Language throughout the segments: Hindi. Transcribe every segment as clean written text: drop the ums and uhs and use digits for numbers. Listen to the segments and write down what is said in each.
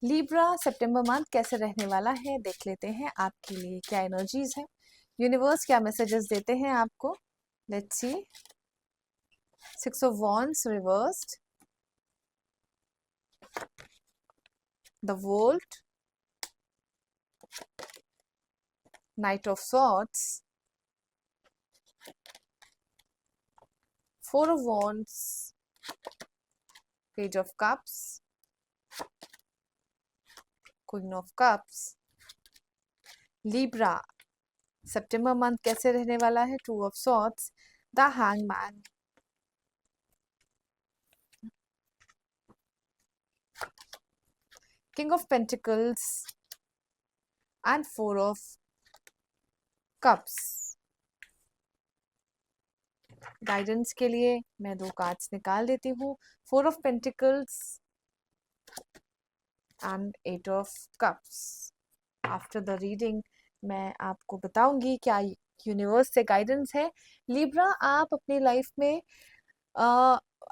लिब्रा सितंबर मंथ कैसे रहने वाला है देख लेते हैं। आपके लिए क्या एनर्जीज है, यूनिवर्स क्या मैसेजेस देते हैं आपको। Let's see. 6 of Wands reversed, the World, Knight of Swords, 4 of Wands, Page of Cups, Queen of Cups। Libra September month कैसे रहने वाला है। 2 of Swords, the hangman, King of Pentacles and 4 of Cups। Guidance के लिए मैं 2 कार्ड्स निकाल देती हूँ। 4 of Pentacles and 8 of Cups। After the reading मैं आपको बताऊंगी क्या यूनिवर्स से गाइडेंस है। लिब्रा, आप अपनी लाइफ में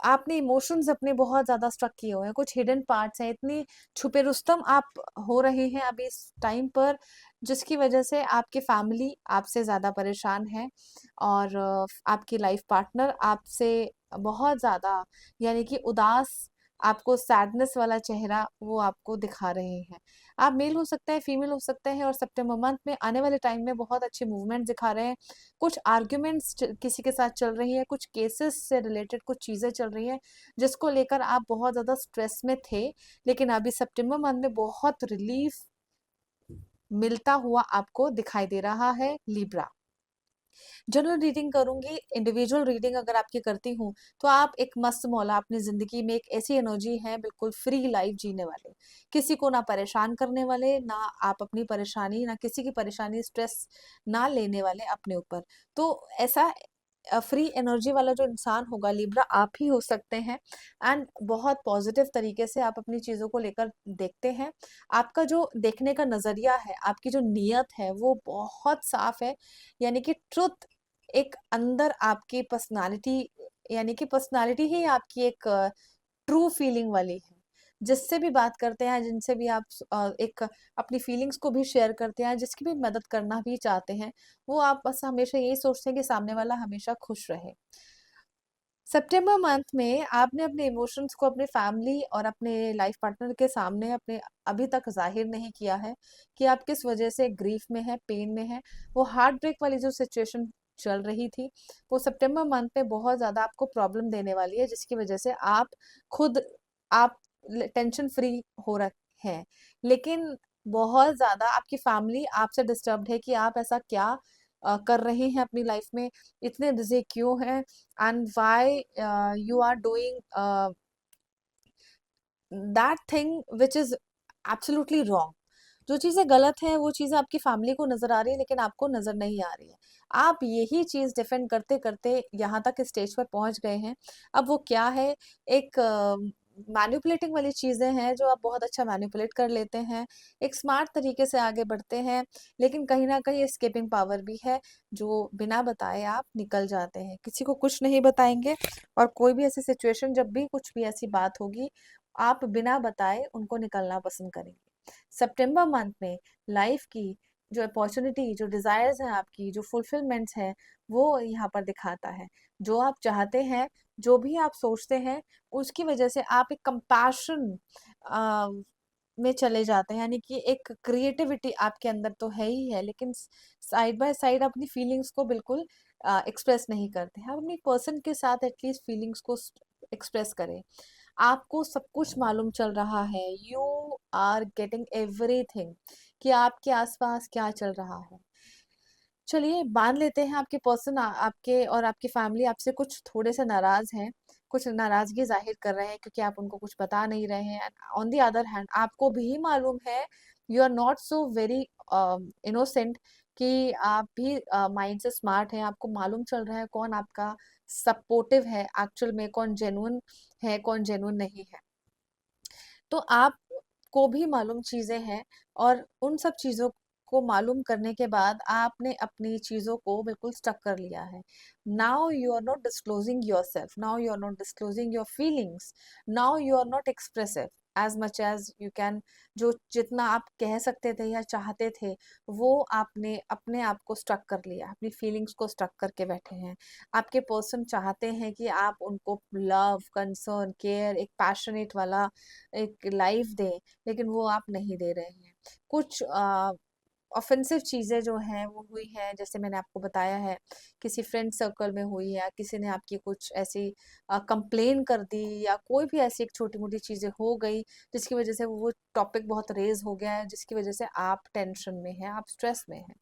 आपने इमोशंस अपने बहुत ज्यादा स्ट्रक किए हुए हैं, कुछ हिडन पार्ट्स हैं, इतनी छुपे रुस्तम आप हो रहे हैं अभी इस टाइम पर, जिसकी वजह से आपकी फैमिली आपसे ज्यादा परेशान है और आपकी लाइफ पार्टनर आपसे बहुत ज्यादा यानी कि उदास, आपको सैडनेस वाला चेहरा वो आपको दिखा रहे हैं। आप मेल हो सकते हैं, फीमेल हो सकते हैं और सितंबर मंथ में आने वाले टाइम में बहुत अच्छे मूवमेंट दिखा रहे हैं। कुछ आर्ग्यूमेंट्स किसी के साथ चल रही है, कुछ केसेस से रिलेटेड कुछ चीजें चल रही हैं जिसको लेकर आप बहुत ज्यादा स्ट्रेस में थे, लेकिन अभी सितंबर मंथ में बहुत रिलीफ मिलता हुआ आपको दिखाई दे रहा है लिब्रा। जनरल रीडिंग करूंगी, इंडिविजुअल रीडिंग अगर आपकी करती हूँ तो आप एक मस्त मौला अपनी जिंदगी में एक ऐसी एनर्जी है, बिल्कुल फ्री लाइफ जीने वाले, किसी को ना परेशान करने वाले, ना आप अपनी परेशानी, ना किसी की परेशानी स्ट्रेस ना लेने वाले अपने ऊपर। तो ऐसा फ्री एनर्जी वाला जो इंसान होगा लिब्रा आप ही हो सकते हैं। एंड बहुत पॉजिटिव तरीके से आप अपनी चीजों को लेकर देखते हैं। आपका जो देखने का नजरिया है, आपकी जो नीयत है वो बहुत साफ है, यानी कि ट्रुथ एक अंदर आपकी पर्सनालिटी, यानी कि पर्सनालिटी ही आपकी एक ट्रू फीलिंग वाली है। जिससे भी बात करते हैं, जिनसे भी आप एक अपनी फीलिंग्स को भी शेयर करते हैं, जिसकी भी मदद करना भी चाहते हैं, वो आप बस हमेशा यही सोचते हैं कि सामने वाला हमेशा खुश रहे। सितंबर मंथ में आपने अपने इमोशंस को अपने फैमिली और अपने लाइफ पार्टनर के सामने अपने अभी तक जाहिर नहीं किया है कि आप किस वजह से ग्रीफ में है, पेन में है। वो हार्ट ब्रेक वाली जो सिचुएशन चल रही थी वो सितंबर मंथ में बहुत ज्यादा आपको प्रॉब्लम देने वाली है, जिसकी वजह से आप खुद आप टेंशन फ्री हो रहे हैं, लेकिन बहुत ज्यादा आपकी फैमिली आपसे डिस्टर्ब्ड है कि आप ऐसा क्या कर रहे हैं अपनी लाइफ में, इतने बिजी क्यों हैं, and why you are doing that thing which is absolutely wrong. जो चीजें गलत हैं वो चीजें आपकी फैमिली को नजर आ रही है लेकिन आपको नजर नहीं आ रही है। आप यही चीज डिफेंड करते करते यहाँ तक स्टेज पर पहुंच गए हैं। अब वो क्या है, एक मैनिपुलेटिंग वाली चीजें हैं जो आप बहुत अच्छा मैनिपुलेट कर लेते हैं, एक स्मार्ट तरीके से आगे बढ़ते हैं, लेकिन कहीं ना कहीं एस्केपिंग पावर भी है जो बिना बताए आप निकल जाते हैं, किसी को कुछ नहीं बताएंगे। और कोई भी ऐसी सिचुएशन, जब भी कुछ भी ऐसी बात होगी, आप बिना बताए उनको निकलना पसंद करेंगे। सितंबर मंथ में लाइफ की जो अपॉर्चुनिटी, जो डिजायर्स हैं आपकी, जो फुलफिलमेंट्स हैं, वो यहाँ पर दिखाता है। जो आप चाहते हैं, जो भी आप सोचते हैं, उसकी वजह से आप एक कंपैशन में चले जाते हैं, यानी कि एक क्रिएटिविटी आपके अंदर तो है ही है, लेकिन साइड बाय साइड अपनी फीलिंग्स को बिल्कुल एक्सप्रेस नहीं करते हैं। आप अपनी पर्सन के साथ एटलीस्ट फीलिंग्स को एक्सप्रेस करें। आपको सब कुछ मालूम चल रहा है, यू आर गेटिंग एवरीथिंग कि आपके आसपास क्या चल रहा है। चलिए मान लेते हैं आपके पर्सन, आपके और आपकी फैमिली आपसे कुछ थोड़े से नाराज हैं, कुछ नाराजगी जाहिर कर रहे हैं क्योंकि आप उनको कुछ बता नहीं रहे हैं। ऑन द अदर हैंड आपको भी मालूम है you are not so very innocent, कि आप भी माइंड से स्मार्ट हैं, आपको मालूम चल रहा है कौन आपका सपोर्टिव है एक्चुअल में, कौन जेन्युइन है, कौन जेन्युइन नहीं है। तो आपको भी मालूम चीजें हैं और उन सब चीजों को मालूम करने के बाद आपने अपनी चीजों को बिल्कुल स्टक कर लिया है। Now you are not disclosing yourself, now you are not disclosing your feelings, now you are not expressive as much as you can, जो जितना आप कह सकते थे या चाहते थे, वो आपने अपने आप को स्टक कर लिया, अपनी फीलिंग्स को स्टक करके बैठे हैं। आपके पर्सन चाहते हैं कि आप उनको लव, कंसर्न, केयर, एक पैशनेट वाला एक लाइफ दें, लेकिन वो आप नहीं दे रहे हैं। कुछ ऑफेंसिव चीज़ें जो हैं वो हुई हैं, जैसे मैंने आपको बताया है, किसी फ्रेंड सर्कल में हुई है, किसी ने आपकी कुछ ऐसी कंप्लेन कर दी, या कोई भी ऐसी एक छोटी मोटी चीज़ें हो गई जिसकी वजह से वो टॉपिक बहुत रेज हो गया है, जिसकी वजह से आप टेंशन में हैं, आप स्ट्रेस में हैं।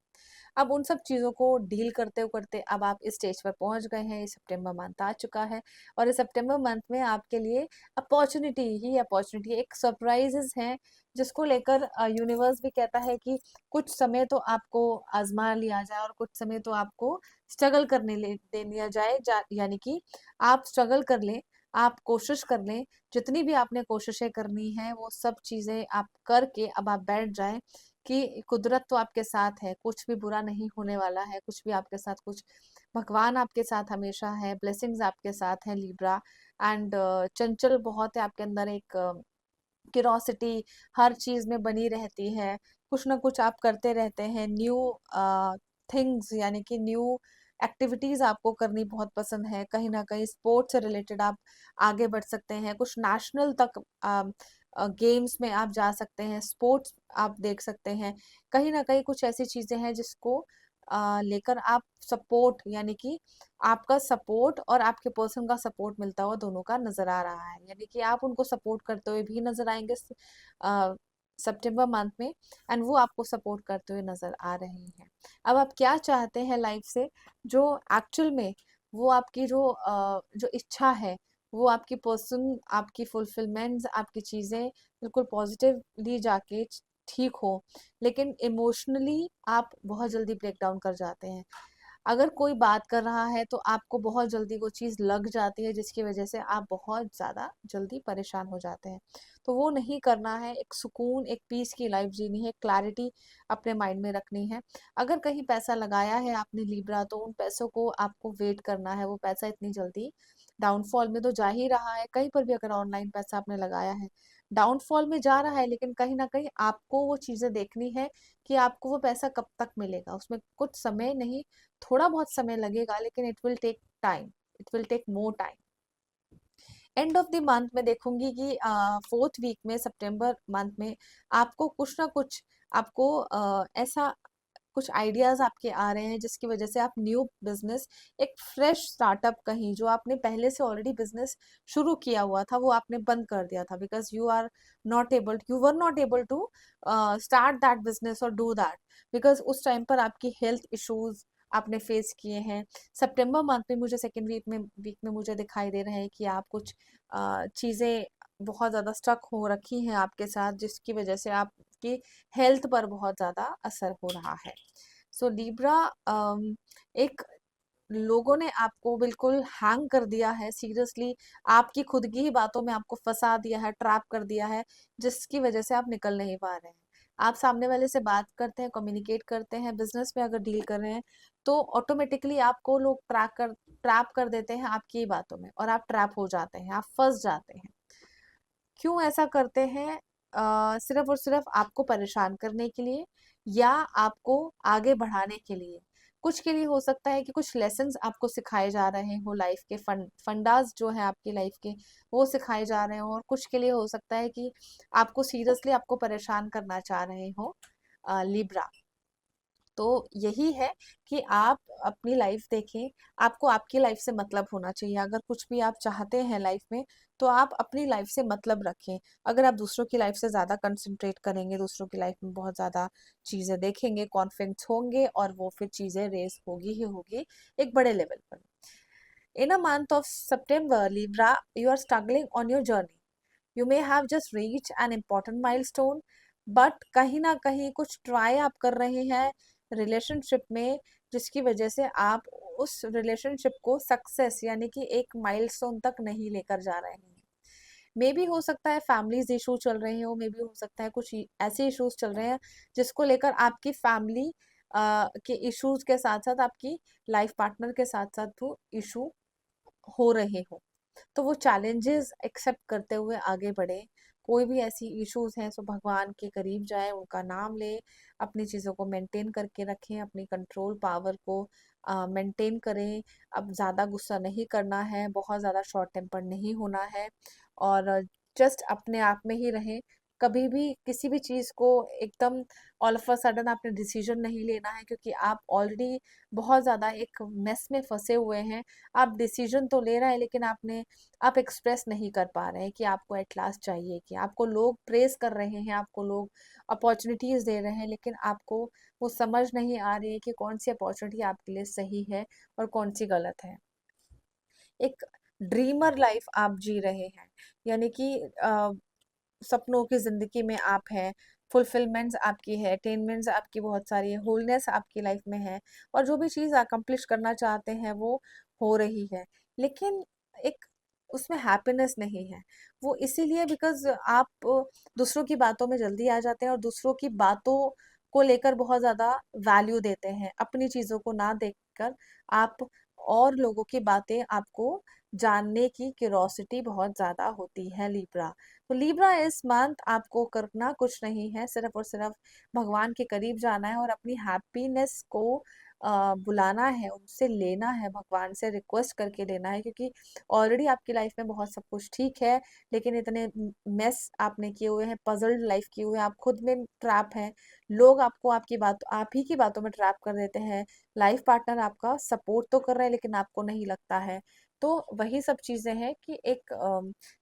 अब उन सब चीज़ों को डील करते करते अब आप इस स्टेज पर पहुंच गए हैं, ये सितंबर मंथ आ चुका है, और इस सितंबर मंथ में आपके लिए अपॉर्चुनिटी ही अपॉर्चुनिटी, एक सरप्राइजेस हैं जिसको लेकर यूनिवर्स भी कहता है कि कुछ समय तो आपको आजमा लिया जाए, और कुछ समय तो आपको स्ट्रगल करने दे लिया जाए, यानी कि आप स्ट्रगल कर लें, आप कोशिश कर लें, जितनी भी आपने कोशिशें करनी है वो सब चीज़ें आप करके अब आप बैठ जाएं कि कुदरत तो आपके साथ है, कुछ भी बुरा नहीं होने वाला है, कुछ भी आपके साथ कुछ, भगवान आपके साथ हमेशा है, ब्लेसिंग्स आपके साथ है लिब्रा। एंड चंचल बहुत है आपके अंदर, एक क्यूरोसिटी हर चीज में बनी रहती है, कुछ ना कुछ आप करते रहते हैं, न्यू थिंग्स यानी कि न्यू एक्टिविटीज आपको करनी बहुत पसंद है, कहीं ना कहीं स्पोर्ट्स से रिलेटेड आप आगे बढ़ सकते हैं, कुछ नेशनल तक गेम्स में आप जा सकते हैं, स्पोर्ट्स आप देख सकते हैं, कहीं ना कहीं कुछ ऐसी चीजें हैं जिसको लेकर आप सपोर्ट, यानी कि आपका सपोर्ट और आपके पर्सन का सपोर्ट मिलता हुआ दोनों का नजर आ रहा है, यानी कि आप उनको सपोर्ट करते हुए भी नजर आएंगे सितंबर मंथ में, एंड वो आपको सपोर्ट करते हुए नजर आ रहे हैं। अब आप क्या चाहते हैं लाइफ से, जो एक्चुअल में वो आपकी जो इच्छा है, वो आपकी पर्सन, आपकी फुलफिलमेंट, आपकी चीजें बिल्कुल पॉजिटिवली जाके ठीक हो, लेकिन इमोशनली आप बहुत जल्दी ब्रेक डाउन कर जाते हैं। अगर कोई बात कर रहा है तो आपको बहुत जल्दी वो चीज़ लग जाती है, जिसकी वजह से आप बहुत ज़्यादा जल्दी परेशान हो जाते हैं। तो वो नहीं करना है, एक सुकून, एक पीस की लाइफ जीनी है, क्लैरिटी अपने माइंड में रखनी है। अगर कहीं पैसा लगाया है आपने लिब्रा, तो उन पैसों को आपको वेट करना है, वो पैसा इतनी जल्दी डाउनफॉल में तो जा ही रहा है, कहीं पर भी अगर ऑनलाइन पैसा आपने लगाया है डाउनफॉल में जा रहा है, लेकिन कहीं ना कहीं आपको वो चीज़ें देखनी है कि आपको वो पैसा कब तक मिलेगा, उसमें कुछ समय नहीं, थोड़ा बहुत समय लगेगा, लेकिन it will take time, it will take more time. End of the month में देखूंगी कि फोर्थ वीक में, सितंबर मंथ में, आपको कुछ ना कुछ, आपको ऐसा कुछ आइडियाज आपके आ रहे हैं जिसकी वजह से आप न्यू बिजनेस, एक फ्रेश स्टार्टअप, कहीं जो आपने पहले से ऑलरेडी बिजनेस शुरू किया हुआ था वो आपने बंद कर दिया था, because you were not able to start that business और डू दैट, बिकॉज उस टाइम पर आपकी हेल्थ इश्यूज आपने फेस किए हैं। सितंबर मंथ में मुझे सेकेंड वीक में मुझे दिखाई दे रहे हैं कि आप कुछ चीज़ें बहुत ज़्यादा स्टक हो रखी हैं आपके साथ, जिसकी वजह से आपकी हेल्थ पर बहुत ज़्यादा असर हो रहा है। सो लिब्रा, एक लोगों ने आपको बिल्कुल हैंग कर दिया है, सीरियसली आपकी खुद की ही बातों में आपको फंसा दिया है, ट्रैप कर दिया है, जिसकी वजह से आप निकल नहीं पा रहे हैं। आप सामने वाले से बात करते हैं, कम्युनिकेट करते हैं, बिजनेस में अगर डील कर रहे हैं, तो ऑटोमेटिकली आपको लोग ट्रैप कर देते हैं आपकी ही बातों में, और आप ट्रैप हो जाते हैं, आप फंस जाते हैं। क्यों ऐसा करते हैं? सिर्फ और सिर्फ आपको परेशान करने के लिए, या आपको आगे बढ़ाने के लिए। कुछ के लिए हो सकता है कि कुछ लेसन्स आपको सिखाए जा रहे हो, लाइफ के फंडास जो है आपकी लाइफ के, वो सिखाए जा रहे हो, और कुछ के लिए हो सकता है कि आपको सीरियसली आपको परेशान करना चाह रहे हो लिब्रा। तो यही है कि आप अपनी लाइफ देखें, आपको आपकी लाइफ से मतलब होना चाहिए, अगर कुछ भी आप चाहते हैं लाइफ में, तो आप अपनी लाइफ से मतलब रखें। अगर आप दूसरों की लाइफ से ज़्यादा कंसंट्रेट करेंगे, दूसरों की लाइफ में बहुत ज़्यादा चीज़ें देखेंगे, कॉन्फ्लिक्ट्स होंगे, और वो फिर चीज़ें रेस होगी ही होगी एक बड़े लेवल पर। In a month of September, Libra, you are struggling on your journey. You may have just reached an important milestone, but कहीं ना कहीं कुछ ट्राई आप कर रहे हैं रिलेशनशिप में, जिसकी वजह से आप उस रिलेशनशिप को सक्सेस यानी कि एक माइलस्टोन तक नहीं लेकर जा रहे हैं। मे भी हो सकता है फैमिलीज इशू चल रहे हो, मे भी हो सकता है कुछ ऐसे इश्यूज चल रहे हैं जिसको लेकर आपकी फैमिली के इश्यूज के साथ साथ आपकी लाइफ पार्टनर के साथ साथ वो इशू हो रहे हो। तो वो चैलेंजेस एक्सेप्ट करते हुए आगे बढ़े, कोई भी ऐसी इश्यूज हैं सो भगवान के करीब जाए, उनका नाम ले, अपनी चीज़ों को मेंटेन करके रखें, अपनी कंट्रोल पावर को मेंटेन करें। अब ज़्यादा गुस्सा नहीं करना है, बहुत ज़्यादा शॉर्ट टेम्पर नहीं होना है, और जस्ट अपने आप में ही रहें। कभी भी किसी भी चीज़ को एकदम ऑल ऑफ अ सडन आपने डिसीजन नहीं लेना है, क्योंकि आप ऑलरेडी बहुत ज़्यादा एक मेस में फंसे हुए हैं। आप डिसीजन तो ले रहे हैं, लेकिन आप एक्सप्रेस नहीं कर पा रहे हैं कि आपको एट लास्ट चाहिए, कि आपको लोग प्रेज कर रहे हैं, आपको लोग अपॉर्चुनिटीज दे रहे हैं, लेकिन आपको वो समझ नहीं आ रही है कि कौन सी अपॉर्चुनिटी आपके लिए सही है और कौन सी गलत है। एक ड्रीमर लाइफ आप जी रहे हैं, यानी कि सपनों की जिंदगी में आप हैं, फुलफिलमेंट्स आपकी है, अटेनमेंट्स आपकी बहुत सारी है, होलनेस आपकी लाइफ में है, और जो भी चीज़ अकम्प्लिश करना चाहते हैं वो हो रही है, लेकिन एक उसमें हैप्पीनेस नहीं है। वो इसीलिए बिकॉज आप दूसरों की बातों में जल्दी आ जाते हैं, और दूसरों की बातों को लेकर बहुत ज़्यादा वैल्यू देते हैं, अपनी चीज़ों को ना देखकर आप और लोगों की बातें, आपको जानने की क्यूरोसिटी बहुत ज़्यादा होती है लिब्रा। तो लिब्रा इस मंथ आपको करना कुछ नहीं है, सिर्फ और सिर्फ भगवान के करीब जाना है और अपनी हैप्पीनेस को बुलाना है, उनसे लेना है, भगवान से रिक्वेस्ट करके लेना है, क्योंकि ऑलरेडी आपकी लाइफ में बहुत सब कुछ ठीक है, लेकिन इतने मेस आपने किए हुए हैं, पजल्ड लाइफ किए हुए हैं, आप खुद में ट्रैप हैं, लोग आपको आप ही की बातों में ट्रैप कर देते हैं, लाइफ पार्टनर आपका सपोर्ट तो कर रहा है लेकिन आपको नहीं लगता है। तो वही सब चीजें हैं कि एक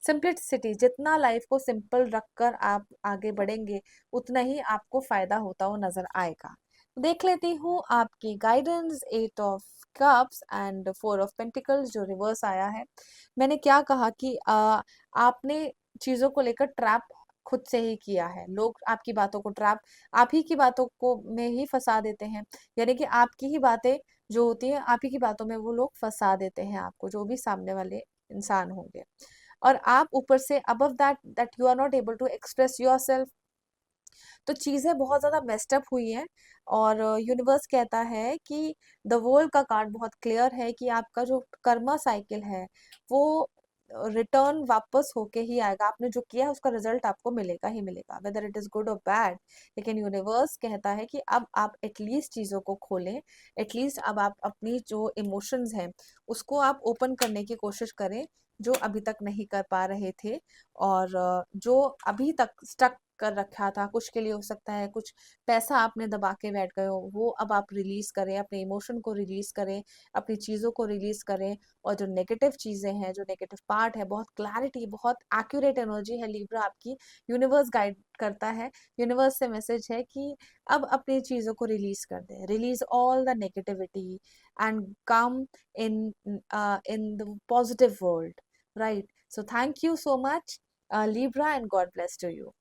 सिंपलिसिटी, जितना लाइफ को सिंपल रखकर आप आगे बढ़ेंगे, उतना ही आपको फायदा होता हुआ नजर आएगा। देख लेती हूँ आपकी guidance, 8 of cups and 4 of pentacles जो रिवर्स आया है। मैंने क्या कहा कि आपने चीजों को लेकर ट्रैप खुद से ही किया है, लोग आपकी बातों को ट्रैप, आप ही की बातों को में ही फंसा देते हैं, यानी कि आपकी ही बातें जो होती है, आप ही की बातों में वो लोग फंसा देते हैं आपको, जो भी सामने वाले इंसान होंगे, और आप ऊपर से above that you are not able to express yourself. तो चीजें बहुत ज्यादा मेस्ड अप हुई हैं, और यूनिवर्स कहता है कि द वर्ल्ड का कार्ड बहुत क्लियर है कि आपका जो कर्मा साइकिल है वो रिटर्न वापस होके ही आएगा, आपने जो किया है उसका रिजल्ट आपको मिलेगा ही मिलेगा, वेदर इट इज गुड और बैड। लेकिन यूनिवर्स कहता है कि अब आप एटलीस्ट चीजों को खोलें, एटलीस्ट अब आप अपनी जो इमोशंस हैं उसको आप ओपन करने की कोशिश करें, जो अभी तक नहीं कर पा रहे थे, और जो अभी तक स्टक कर रखा था, कुछ के लिए हो सकता है कुछ पैसा आपने दबा के बैठ गए हो, वो अब आप रिलीज करें, अपने इमोशन को रिलीज करें, अपनी चीजों को रिलीज करें, और जो नेगेटिव चीजें हैं, जो नेगेटिव पार्ट है, बहुत क्लैरिटी, बहुत एक्यूरेट एनर्जी है लिब्रा आपकी, यूनिवर्स गाइड करता है, यूनिवर्स से मैसेज है कि अब अपनी चीजों को रिलीज कर दें, release all the negativity and come in in the positive world, right? So thank you so much, Libra, and God bless to you.